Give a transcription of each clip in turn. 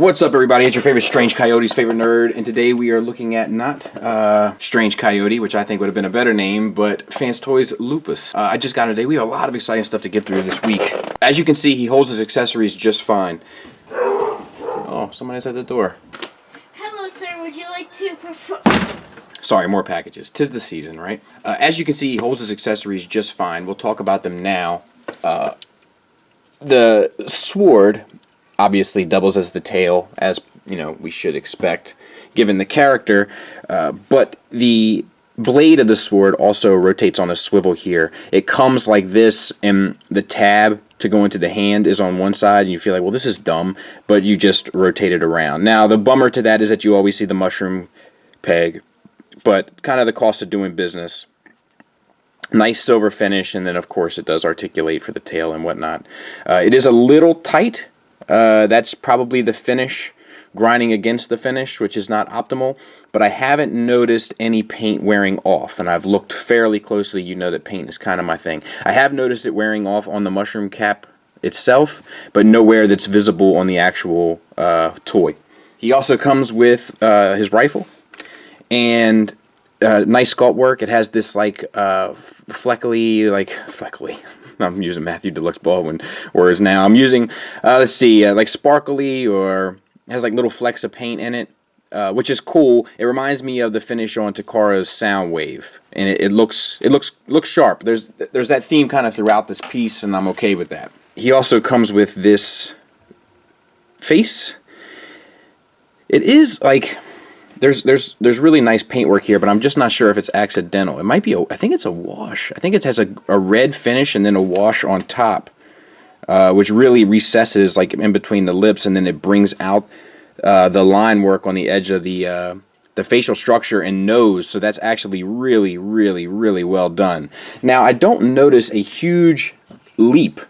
What's up, everybody? It's your favorite Strange Coyote's favorite nerd, and today we are looking at not Strange Coyote, which I think would have been a better name, but Fanstoys Lupus. I just got it today. We have a lot of exciting stuff to get through this week. As you can see, he holds his accessories just fine. Oh, somebody's at the door. Hello, sir. Would you like to prefer... Sorry, more packages. 'Tis the season, right? As you can see, he holds his accessories just fine. We'll talk about them now. The sword obviously doubles as the tail, as you know we should expect given the character, but the blade of the sword also rotates on a swivel here. It comes like this, and the tab to go into the hand is on one side, and you feel like, well, this is dumb, but you just rotate it around. Now the bummer to that is that you always see the mushroom peg, but kind of the cost of doing business. Nice silver finish, and then of course it does articulate for the tail and whatnot. It is a little tight. That's probably the finish grinding against the finish, which is not optimal, but I haven't noticed any paint wearing off, and I've looked fairly closely. You know that paint is kind of my thing. I have noticed it wearing off on the mushroom cap itself, but nowhere that's visible on the actual toy. He also comes with his rifle, and nice sculpt work. It has this like fleckly. I'm using Matthew Deluxe Baldwin words now. I'm using, let's see, like sparkly, or has like little flecks of paint in it, which is cool. It reminds me of the finish on Takara's Soundwave, and it looks sharp. There's that theme kind of throughout this piece, and I'm okay with that. He also comes with this face. It is like... There's really nice paintwork here, but I'm just not sure if it's accidental. It might be, I think it's a wash. I think it has a red finish and then a wash on top, which really recesses like in between the lips, and then it brings out the line work on the edge of the facial structure and nose. So that's actually really, really, really well done. Now, I don't notice a huge leap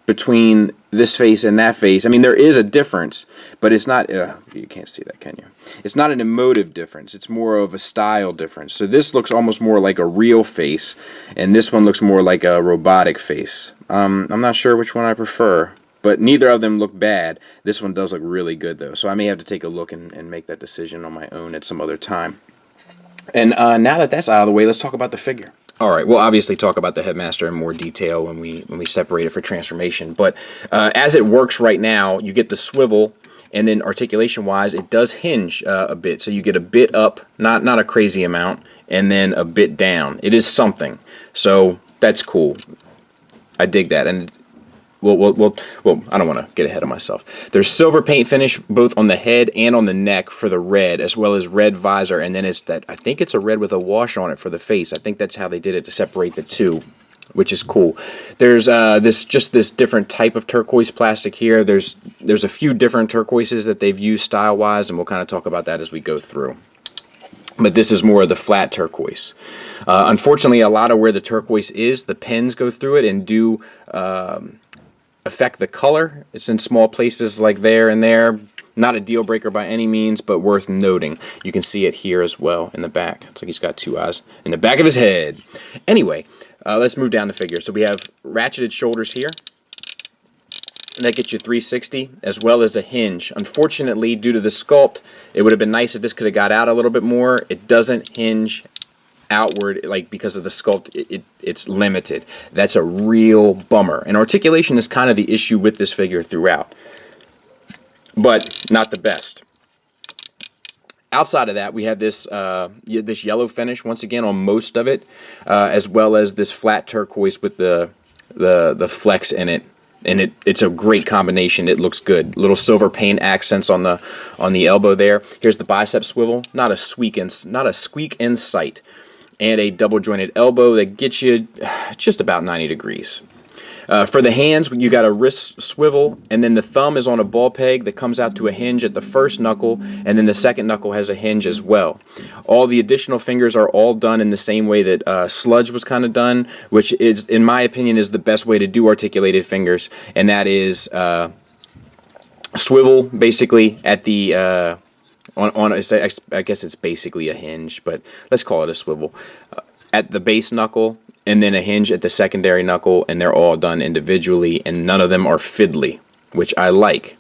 between this face and that face. I mean, there is a difference, but it's not, you can't see that, can you? It's not an emotive difference. It's more of a style difference. So this looks almost more like a real face, and this one looks more like a robotic face. I'm not sure which one I prefer, but neither of them look bad. This one does look really good, though, so I may have to take a look and make that decision on my own at some other time. And now that that's out of the way, let's talk about the figure. All right, we'll obviously talk about the Headmaster in more detail when we separate it for transformation. But as it works right now, you get the swivel, and then articulation-wise, it does hinge a bit. So you get a bit up, not a crazy amount, and then a bit down. It is something. So that's cool. I dig that. And well, I don't want to get ahead of myself. There's silver paint finish both on the head and on the neck for the red, as well as red visor, and then it's that, I think it's a red with a wash on it for the face. I think that's how they did it to separate the two, which is cool. There's this different type of turquoise plastic here. There's a few different turquoises that they've used style-wise, and we'll kind of talk about that as we go through. But this is more of the flat turquoise. Unfortunately, a lot of where the turquoise is, the pens go through it and do affect the color. It's in small places like there and there. Not a deal breaker by any means, but worth noting. You can see it here as well in the back. It's like he's got two eyes in the back of his head. Anyway, let's move down the figure. So we have ratcheted shoulders here. And that gets you 360, as well as a hinge. Unfortunately, due to the sculpt, it would have been nice if this could have got out a little bit more. It doesn't hinge outward, like because of the sculpt, it's limited. That's a real bummer. And articulation is kind of the issue with this figure throughout, but not the best. Outside of that, we have this this yellow finish once again on most of it, as well as this flat turquoise with the flecks in it. And it's a great combination. It looks good. Little silver paint accents on the elbow there. Here's the bicep swivel. Not a squeak in sight. And a double jointed elbow that gets you just about 90 degrees. For the hands, you got a wrist swivel, and then the thumb is on a ball peg that comes out to a hinge at the first knuckle, and then the second knuckle has a hinge as well. All the additional fingers are all done in the same way that Sludge was kind of done, which is, in my opinion, is the best way to do articulated fingers, and that is swivel basically at the I guess it's basically a hinge, but let's call it a swivel at the base knuckle, and then a hinge at the secondary knuckle, and they're all done individually, and none of them are fiddly, which I like.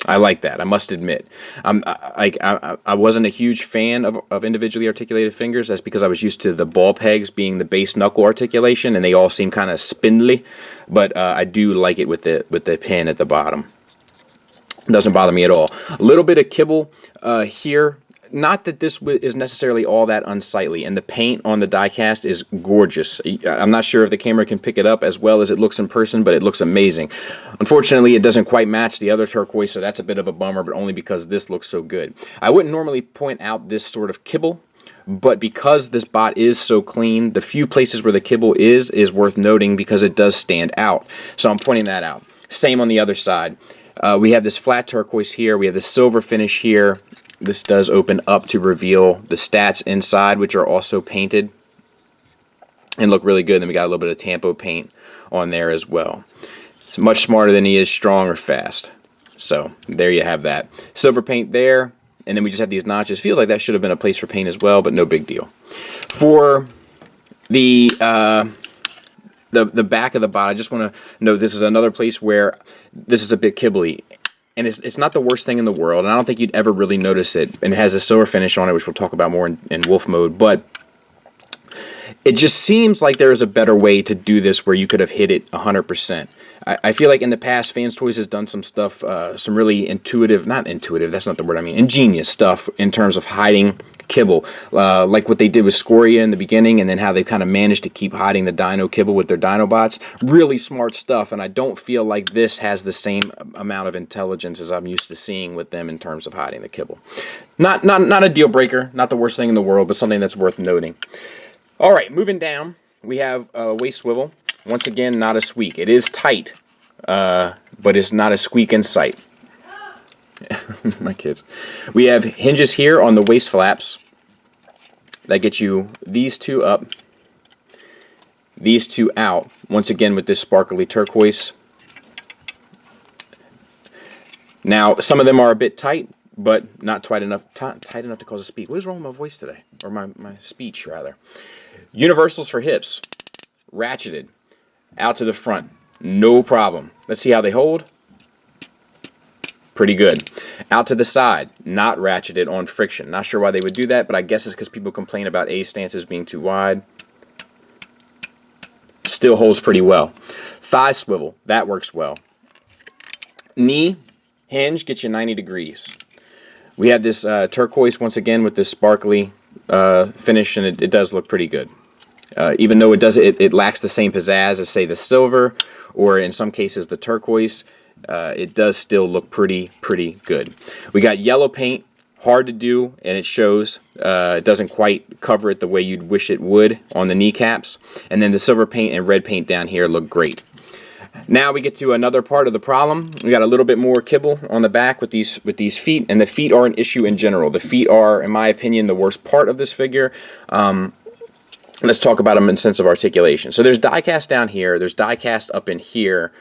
I like that, I must admit. I wasn't a huge fan of individually articulated fingers. That's because I was used to the ball pegs being the base knuckle articulation, and they all seem kind of spindly. But I do like it with the pin at the bottom. It doesn't bother me at all. A little bit of kibble here. Not that this is necessarily all that unsightly, and the paint on the diecast is gorgeous. I'm not sure if the camera can pick it up as well as it looks in person, but it looks amazing. Unfortunately, it doesn't quite match the other turquoise, so that's a bit of a bummer, but only because this looks so good. I wouldn't normally point out this sort of kibble, but because this bot is so clean, the few places where the kibble is worth noting because it does stand out. So I'm pointing that out. Same on the other side. We have this flat turquoise here. We have the silver finish here. This does open up to reveal the stats inside, which are also painted and look really good. Then we got a little bit of Tampo paint on there as well. It's much smarter than he is strong or fast. So there you have that. Silver paint there, and then we just have these notches. Feels like that should have been a place for paint as well, but no big deal. For the back of the bot, I just want to note this is another place where this is a bit kibbly. And it's not the worst thing in the world, and I don't think you'd ever really notice it. And it has a silver finish on it, which we'll talk about more in Wolf mode. But it just seems like there is a better way to do this where you could have hit it 100%. I feel like in the past, Fanstoys has done some stuff, some really not intuitive, that's not the word I mean, ingenious stuff in terms of hiding kibble. Like what they did with Scoria in the beginning, and then how they kind of managed to keep hiding the dino kibble with their Dinobots. Really smart stuff, and I don't feel like this has the same amount of intelligence as I'm used to seeing with them in terms of hiding the kibble. Not a deal breaker, not the worst thing in the world, but something that's worth noting. All right, moving down, we have waist swivel. Once again, not a squeak. It is tight, but it's not a squeak in sight. My kids. We have hinges here on the waist flaps. That gets you these two up, these two out. Once again with this sparkly turquoise. Now, some of them are a bit tight, but not tight enough to cause a squeak. What is wrong with my voice today? Or my speech, rather. Universals for hips. Ratcheted. Out to the front. No problem. Let's see how they hold. Pretty good. Out to the side. Not ratcheted on friction. Not sure why they would do that, but I guess it's because people complain about A stances being too wide. Still holds pretty well. Thigh swivel. That works well. Knee hinge gets you 90 degrees. We have this turquoise once again with this sparkly finish, and it does look pretty good. Even though it lacks the same pizzazz as, say, the silver, or in some cases the turquoise, it does still look pretty good. We got yellow paint, hard to do, and it shows. It doesn't quite cover it the way you'd wish it would on the kneecaps. And then the silver paint and red paint down here look great. Now we get to another part of the problem. We got a little bit more kibble on the back with these feet, and the feet are an issue in general. The feet are, in my opinion, the worst part of this figure. Let's talk about them in sense of articulation. So there's die-cast down here. There's die-cast up in here.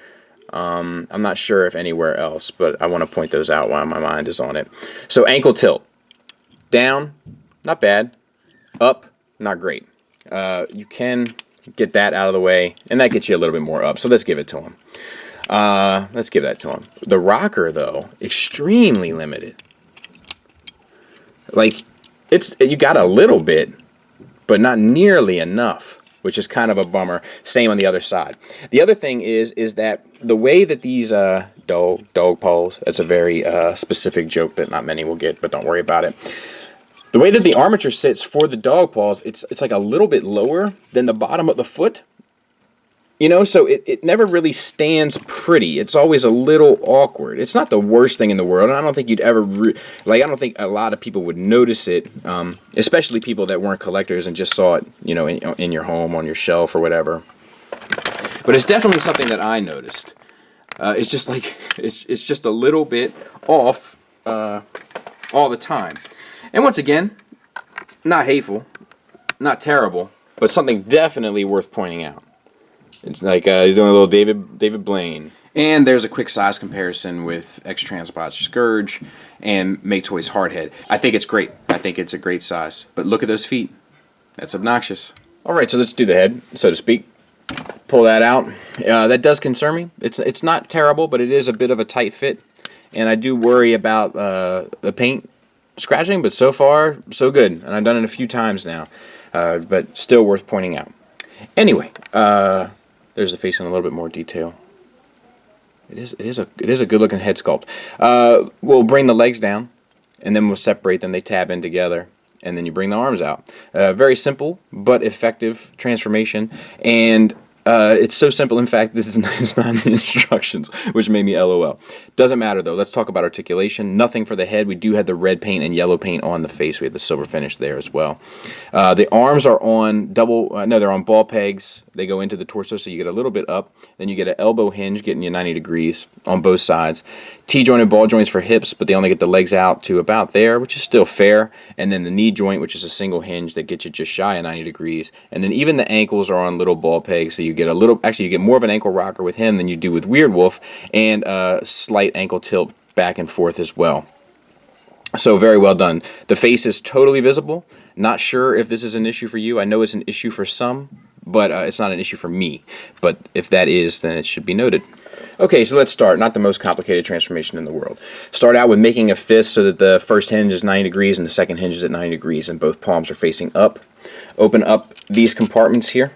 I'm not sure if anywhere else, but I want to point those out while my mind is on it. So ankle tilt. Down, not bad. Up, not great. You can get that out of the way, and that gets you a little bit more up. So let's give it to him. Let's give that to him. The rocker, though, extremely limited. Like, you got a little bit, but not nearly enough, which is kind of a bummer. Same on the other side. The other thing is that the way that these dog paws, that's a very specific joke that not many will get, but don't worry about it. The way that the armature sits for the dog paws, it's like a little bit lower than the bottom of the foot. You know, so it never really stands pretty. It's always a little awkward. It's not the worst thing in the world, and I don't think you'd ever, I don't think a lot of people would notice it, especially people that weren't collectors and just saw it, you know, in your home, on your shelf, or whatever. But it's definitely something that I noticed. It's just like, it's just a little bit off all the time. And once again, not hateful, not terrible, but something definitely worth pointing out. It's like he's doing a little David Blaine. And there's a quick size comparison with X-Transbots Scourge and Maketoys Hardhead. I think it's great. I think it's a great size. But look at those feet. That's obnoxious. Alright, so let's do the head, so to speak. Pull that out. That does concern me. It's not terrible, but it is a bit of a tight fit. and I do worry about the paint scratching, but so far, so good. And I've done it a few times now, but still worth pointing out. Anyway, there's the face in a little bit more detail. It is a good looking head sculpt. We'll bring the legs down, and then we'll separate them. They tab in together, and then you bring the arms out. Very simple but effective transformation, and it's so simple, in fact, this is it's not in the instructions, which made me LOL. Doesn't matter, though. Let's talk about articulation. Nothing for the head. We do have the red paint and yellow paint on the face. We have the silver finish there as well. The arms are on they're on ball pegs. They go into the torso, so you get a little bit up. Then you get an elbow hinge, getting you 90 degrees on both sides. T-jointed ball joints for hips, but they only get the legs out to about there, which is still fair. And then the knee joint, which is a single hinge that gets you just shy of 90 degrees. And then even the ankles are on little ball pegs, so you get you get more of an ankle rocker with him than you do with Weirdwolf, and a slight ankle tilt back and forth as well. So very well done. The face is totally visible. Not sure if this is an issue for you. I know it's an issue for some, but it's not an issue for me. But if that is, then it should be noted. Okay, so let's start. Not the most complicated transformation in the world. Start out with making a fist so that the first hinge is 90 degrees and the second hinge is at 90 degrees and both palms are facing up. Open up these compartments here.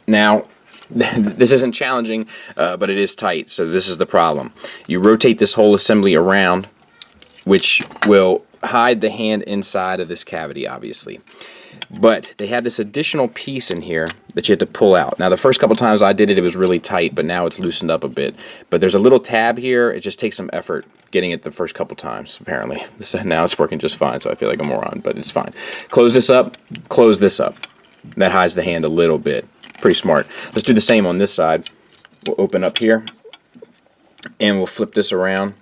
Now, this isn't challenging, but it is tight, so this is the problem. You rotate this whole assembly around, which will hide the hand inside of this cavity, obviously. But they have this additional piece in here that you have to pull out. Now, the first couple times I did it, it was really tight, but now it's loosened up a bit. But there's a little tab here. It just takes some effort getting it the first couple times, apparently. Now it's working just fine, so I feel like a moron, but it's fine. Close this up, close this up. That hides the hand a little bit. Pretty smart. Let's do the same on this side. We'll open up here, and we'll flip this around.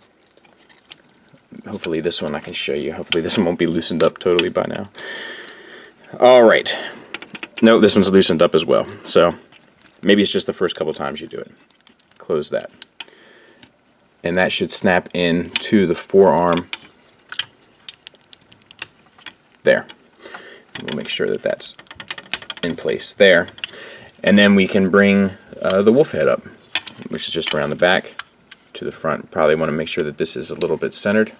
Hopefully this one I can show you. Hopefully this one won't be loosened up totally by now. Alright. No, this one's loosened up as well. So maybe it's just the first couple times you do it. Close that. And that should snap in to the forearm. There. We'll make sure that that's in place there. And then we can bring the wolf head up, which is just around the back to the front. Probably want to make sure that this is a little bit centered.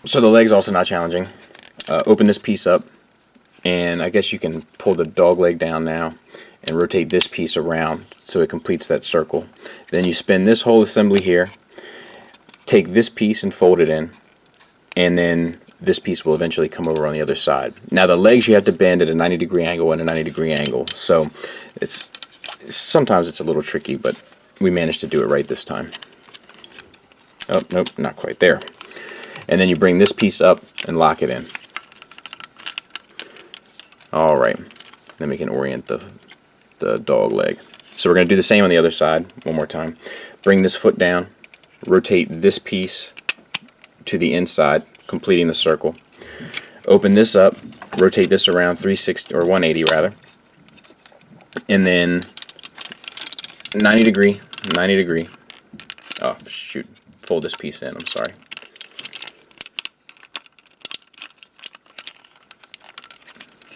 So the leg's also not challenging. Open this piece up, and I guess you can pull the dog leg down now and rotate this piece around so it completes that circle. Then you spin this whole assembly here, take this piece and fold it in, and then this piece will eventually come over on the other side. Now the legs you have to bend at a 90-degree angle and a 90-degree angle, so sometimes it's a little tricky, but we managed to do it right this time. Oh, nope, not quite there. And then you bring this piece up and lock it in. Alright, then we can orient the dog leg. So we're going to do the same on the other side, one more time. Bring this foot down, rotate this piece to the inside, completing the circle. Open this up, rotate this around 360 or 180 rather, and then 90 degree. Oh shoot! Fold this piece in. I'm sorry.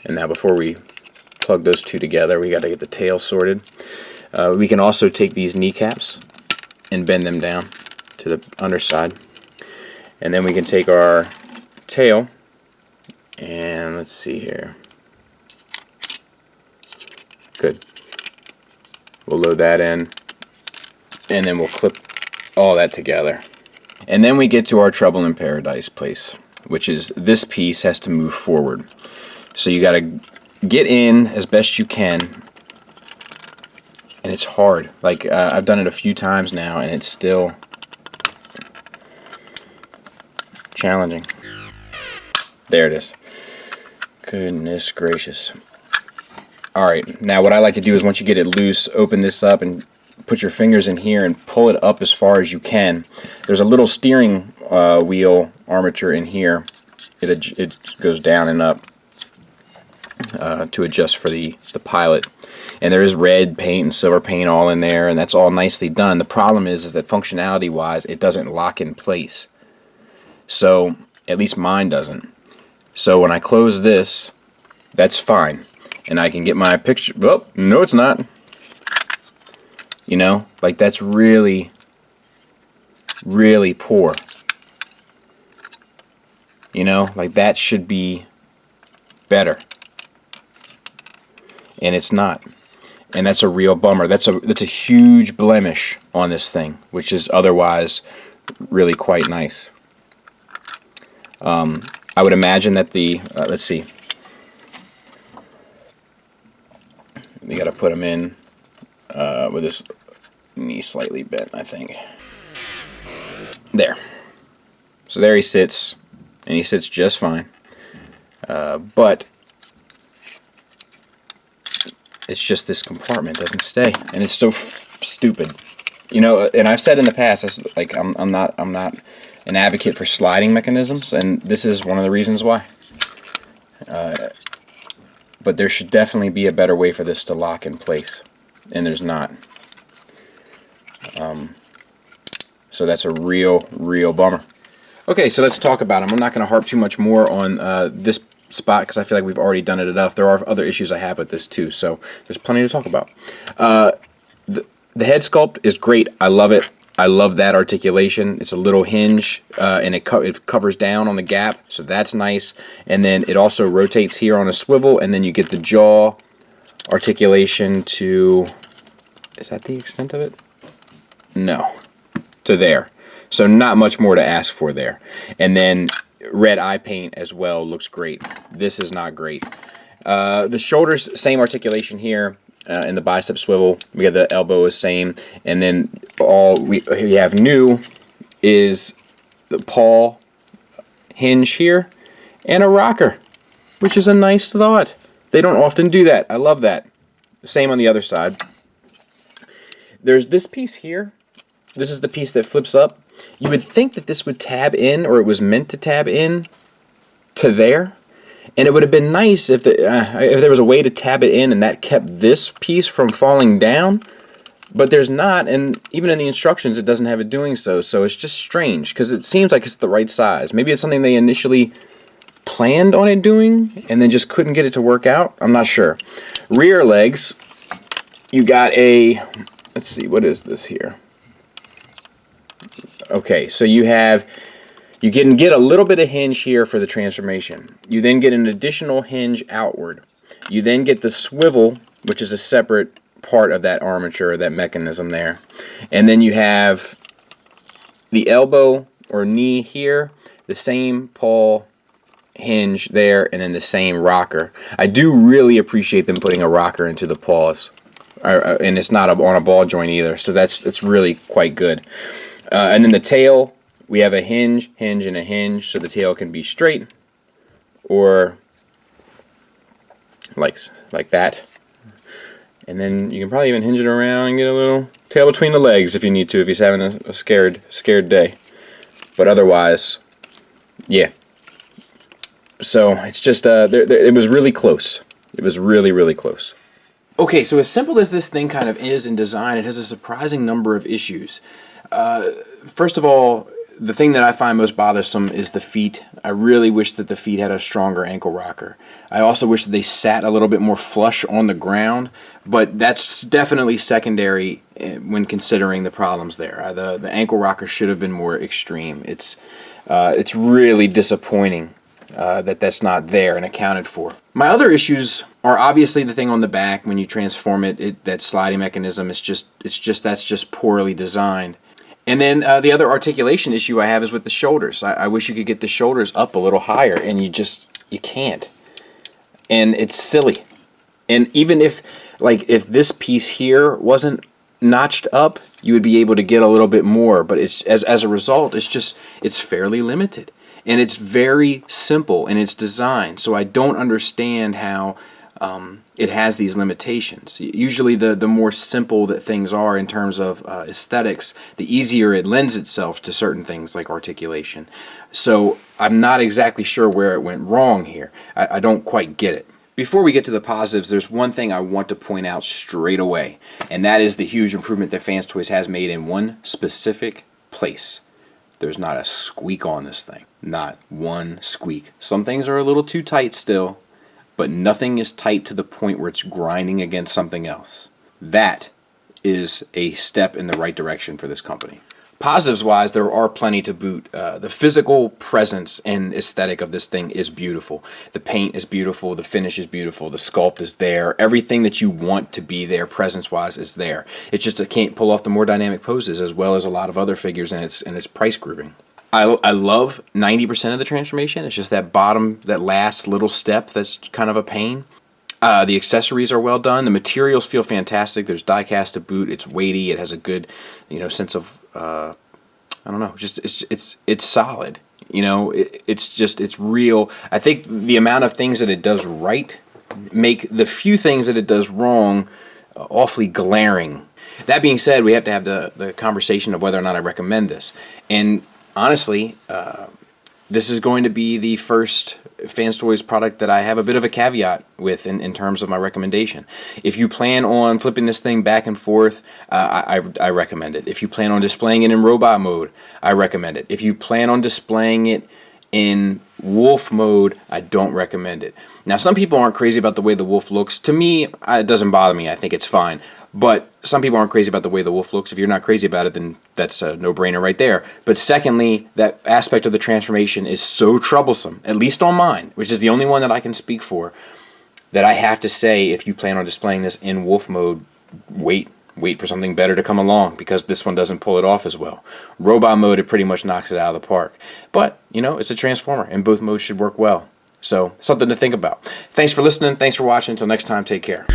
And now before we plug those two together, we got to get the tail sorted. We can also take these kneecaps and bend them down to the underside. And then we can take our tail, and let's see here. Good. We'll load that in, and then we'll clip all that together. And then we get to our Trouble in Paradise place, which is this piece has to move forward. So you got to get in as best you can, and it's hard. Like I've done it a few times now, and it's still challenging. There it is. Goodness gracious. Alright, now what I like to do is once you get it loose, open this up and put your fingers in here and pull it up as far as you can. There's a little steering wheel armature in here. It goes down and up to adjust for the pilot. And there is red paint and silver paint all in there, and that's all nicely done. The problem is that functionality wise it doesn't lock in place. So, at least mine doesn't. So when I close this, that's fine. And I can get my picture, oh, no it's not. You know, like that's really, really poor. You know, like that should be better. And it's not. And that's a real bummer. That's a huge blemish on this thing, which is otherwise really quite nice. I would imagine that the let's see. We got to put them in with this knee slightly bent, I think. There. So there he sits, and he sits just fine. But it's just this compartment doesn't stay, and it's so stupid. You know, and I've said in the past, like I'm not an advocate for sliding mechanisms, and this is one of the reasons why. But there should definitely be a better way for this to lock in place, and there's not. So that's a real bummer. Okay, so let's talk about them. I'm not going to harp too much more on this spot because I feel like we've already done it enough. There are other issues I have with this too, so there's plenty to talk about. The head sculpt is great. I love it. I love that articulation. It's a little hinge, and it covers down on the gap, so that's nice. And then it also rotates here on a swivel, and then you get the jaw articulation to... Is that the extent of it? No. To there. So not much more to ask for there. And then red eye paint as well looks great. This is not great. The shoulders, same articulation here. In the bicep swivel, we have the elbow is same, and then all we have new is the paw hinge here and a rocker, which is a nice thought. They don't often do that. I love that. Same on the other side. There's this piece here. This is the piece that flips up. You would think that this would tab in, or it was meant to tab in to there. And it would have been nice if there was a way to tab it in and that kept this piece from falling down. But there's not, and even in the instructions it doesn't have it doing so. So it's just strange, because it seems like it's the right size. Maybe it's something they initially planned on it doing and then just couldn't get it to work out. I'm not sure. Rear legs, you got a... Let's see, what is this here? Okay, so you can get a little bit of hinge here for the transformation. You then get an additional hinge outward. You then get the swivel, which is a separate part of that armature, that mechanism there. And then you have the elbow or knee here, the same paw hinge there, and then the same rocker. I do really appreciate them putting a rocker into the paws. And it's not on a ball joint either, so it's really quite good. And then the tail, we have a hinge, and a hinge, so the tail can be straight, or like that. And then you can probably even hinge it around and get a little tail between the legs if you need to, if he's having a scared day. But otherwise, yeah. So it's just, it was really close. It was really close. Okay, so as simple as this thing kind of is in design, it has a surprising number of issues. First of all, the thing that I find most bothersome is the feet. I really wish that the feet had a stronger ankle rocker. I also wish that they sat a little bit more flush on the ground, but that's definitely secondary when considering the problems there. The ankle rocker should have been more extreme. It's really disappointing that's not there and accounted for. My other issues are obviously the thing on the back when you transform it, that sliding mechanism is that's just poorly designed. And then the other articulation issue I have is with the shoulders. I wish you could get the shoulders up a little higher, and you can't. And it's silly. And even if this piece here wasn't notched up, you would be able to get a little bit more. But it's as a result, it's fairly limited. And it's very simple in its design. So I don't understand how it has these limitations. Usually the more simple that things are in terms of aesthetics, the easier it lends itself to certain things like articulation. So I'm not exactly sure where it went wrong here. I don't quite get it. Before we get to the positives, there's one thing I want to point out straight away, and that is the huge improvement that Fanstoys has made in one specific place. There's not a squeak on this thing. Not one squeak. Some things are a little too tight still, but nothing is tight to the point where it's grinding against something else. That is a step in the right direction for this company. Positives-wise, there are plenty to boot. The physical presence and aesthetic of this thing is beautiful. The paint is beautiful. The finish is beautiful. The sculpt is there. Everything that you want to be there, presence-wise, is there. It's just it can't pull off the more dynamic poses as well as a lot of other figures in its price grouping. I love 90% of the transformation. It's just that bottom, that last little step that's kind of a pain. The accessories are well done. The materials feel fantastic. There's die-cast to boot. It's weighty. It has a good, sense of I don't know. Just it's solid. It's real. I think the amount of things that it does right make the few things that it does wrong awfully glaring. That being said, we have to have the conversation of whether or not I recommend this. And honestly, this is going to be the first Fanstoys product that I have a bit of a caveat with in terms of my recommendation. If you plan on flipping this thing back and forth, I recommend it. If you plan on displaying it in robot mode, I recommend it. If you plan on displaying it in wolf mode, I don't recommend it. Now, some people aren't crazy about the way the wolf looks. To me, it doesn't bother me. I think it's fine. But some people aren't crazy about the way the wolf looks. If you're not crazy about it, then that's a no-brainer right there. But secondly, that aspect of the transformation is so troublesome, at least on mine, which is the only one that I can speak for, that I have to say, if you plan on displaying this in wolf mode, wait for something better to come along, because this one doesn't pull it off as well. Robot mode, it pretty much knocks it out of the park. But, it's a transformer, and both modes should work well. So, something to think about. Thanks for listening. Thanks for watching. Until next time, take care.